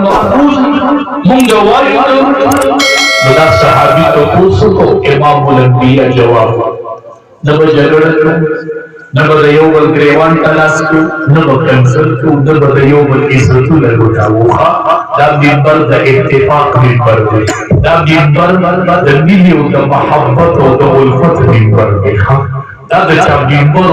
محفوظ مونږ وایو دا صحابي ته اوسو امام الانبیاء جواب نبه جګړه نبه د یو بل ګریوان تلاس کو نبه کنسل کو نبه د یو بل عزتونه لوټاوه دا منبر د اتفاق منبر دی دا منبر د مینې او د محبت او د الفت منبر دی دا د چا منبر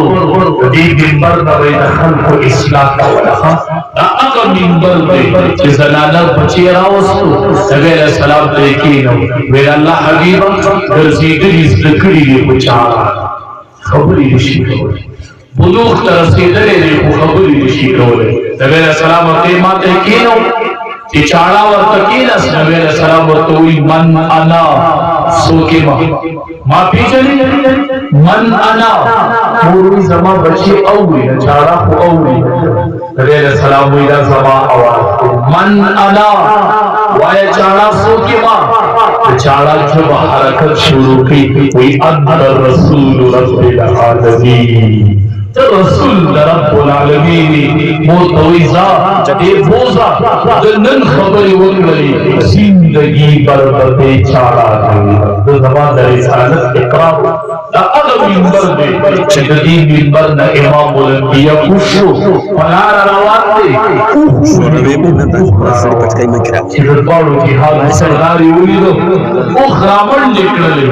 د دې منبر نه د خلکو اصلاح کوله دا هغه منبر دی چې زنانه بچی راوستو نبی علیہ السلام ته کېنو ویل الله حبیبه ګرځېدلي زده کړي دي په چاره خبرې نشي کولی بلوغ ته رسېدلی دی خو خبرې نشي کولی نبی علیہ السلام ورته ما ته کېنو چې چاړه ورته کېناست نبی علیہ السلام ورته وایي من انا څوک ما پیژنې من انا مور زما بچي اوري چاړه خو اوري نبی علیہ السلام وایي دا زما اواز من انا وایي چاړه څوک ما چاړه جب حرکت شروع کی وی انت رسول رب العالمین رسول رب العالمین موتویزا دے بوزا دنن خبری وکلی زندگی بربتے چاڑا دی زمان در رسالت اقرار دا اغا منبر دے چددی منبر نا امام الانبیاء کشو پنار روان دے چدد بارو جہاد سرداری اولی دو اخرامن نکلے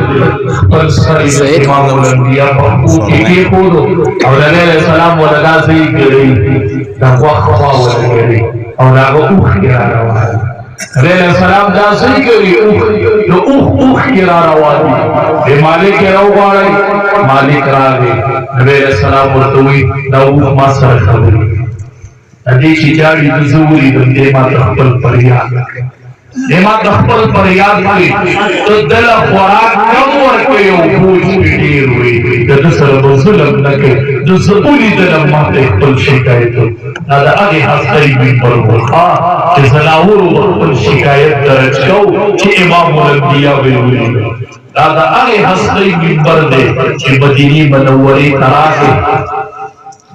پر سری امام الانبیاء پاکو کی خودو اور علیہ السلام ولدا صحیح کرئی دا وقفا ولگری اور آگا اوخ گرا روانی علیہ السلام دا صحیح کری اوخ گرا روانی بے مالک رو بارے مالک راگے علیہ السلام ورطوئی دا اوخ ما سر خبری دیشی جاری دزوری دے ما تخبل پر یاد دیما تخبل پر یاد کی تو دل خوراک کم ورکیو بوجھ پیٹیر ہوئی دسر بظلم نکے دسبولی دلم ماتے اقبل شکایتو نادا آگے حسنی منبر بخوا کہ زناورو اقبل شکایت درج کو کہ امام الانبیاء بیولی نادا آگے حسنی منبر دے کہ مدینی منوری تراکے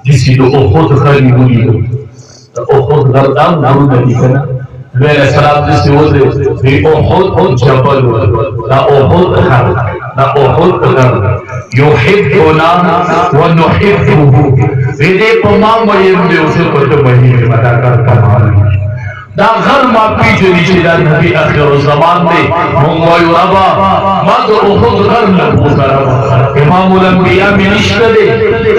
جسی دو اخود خری ہوئی دو اخود غردان نرو نبی کنا نبی علیہ السلام جسے وزے بی احد جبل نا احد خر نا احد خر یحبنا ونحبه ویدے پمام مریم دے اسے پتہ مہینے مدہ کر کمالی دا غر ما پیجنی چیدہ نبی اخیر زمان دے منگوائیو ربا مد احد غر لبوزا ربا امام الانبیاء میں نشت دے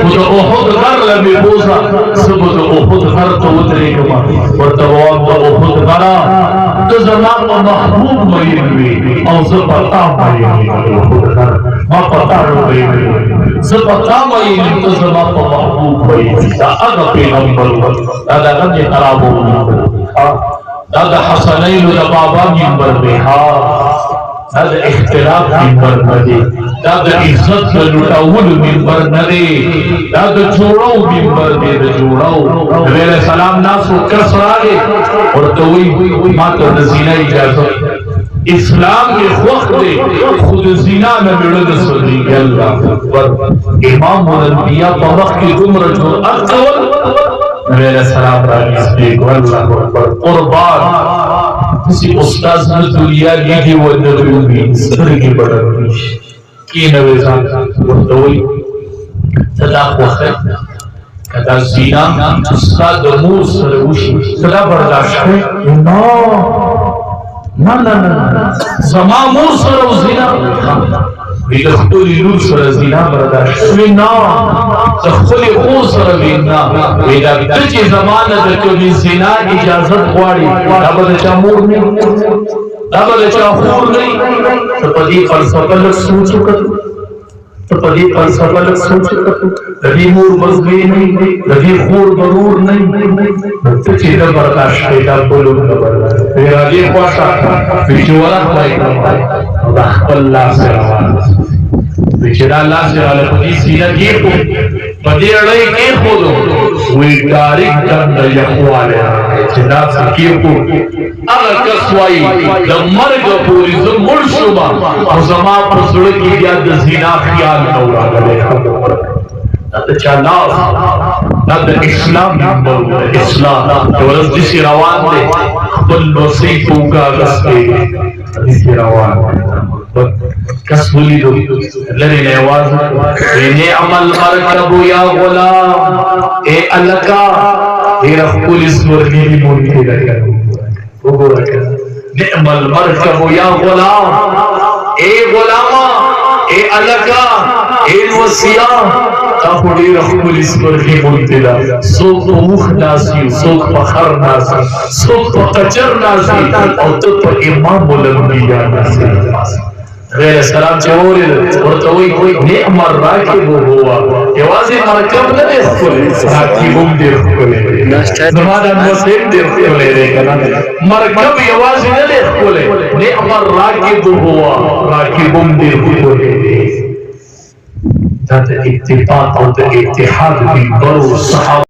خود احد غر لبی بوزا سبت احد غر تو اترے کما ورطبوان دا احد غرا تو زمان و محبوب مریم بے او زبتا مریم بے احد غر ما پتا رو مریم بے زبتا مریم تو زمان و محبوب مریم دا اگا پیغمبر دا غنی خرابو مریم دادا حسنین دا بابا منبر دے دادا اختلاف منبر ندے دادا عزت دا لٹاول منبر ندے دادا جوڑاو منبر دے دا جوڑاو نبی علیہ السلام ناسو کس راگے اور توی ماتا نزینہ اجازت اسلام کے وقت دے خود زنا میں مڑد صدیق اللہ امام الانبیاء پا وقت کی عمر جو اکتول نبی علیہ السلام راجیس بیگ واللہ اکبر قربان کسی استاذ نتولیا لیدی و نبیوی سرگی بڑا پیش کی نبی زان وردوئی تدا خوخت کدا زینا استاد مور سروشی تدا برداشت ہے نا زمان مور سرو زینا ویدہ خطولی نور سر زینا برداشت وینا تخلی خور سر وینا ویدہ تجی زمانہ دکلی زینا اجازت خواری دابا دچا مور نہیں دابا دچا خور نہیں تو پدی فلسفہ لگ سوچو کتو تو پدی فلسفہ لگ سوچو کتو لگی مور مزگی نہیں لگی خور ضرور نہیں تجی دا برداشت پیدا بولو دا برداشت ویدہ دی خواشا ویچورا خواہی کرمائی رحب اللہ سے روانہ بیچرہ اللہ سے والے پتی سینہ کی خود پتی اڑائی کی خود وی ڈارک جند یخوالے چناب سے کی خود اگر کسوائی دمرگ پوری زمر شما اور زمان پسڑکی بیاد زینا خیال نورا گلے تا چا ناس هذا الإسلام الإسلام ورد روان دي خبل نصيب وقاقس دي روان کس ولیدو لری نواز نعم المرکب یا غلام اے الکا دیر پولیس ورنی مونتی لگا نعم المرکب یا غلام اے غلاما اے الکا اے وسیع تاپوڑی رخ پولیس ورنی مونتی لگا سوک موخ ناسی سوک پخر ناسی سوک پقچر ناسی اور تو پر امام الانبیاء ناسی غیر السلام چهوری ورطوی نعم الراکب ہوا یوازی مرکب نہ دیکھ کھولے راکبم دیکھ کھولے زمانہ مسلم دیکھ کھولے مرکب یوازی نہ دیکھ کھولے نعم الراکب ہوا راکبم دیکھ کھولے ذات اتفاق اور اتحاد بھی برو صحابہ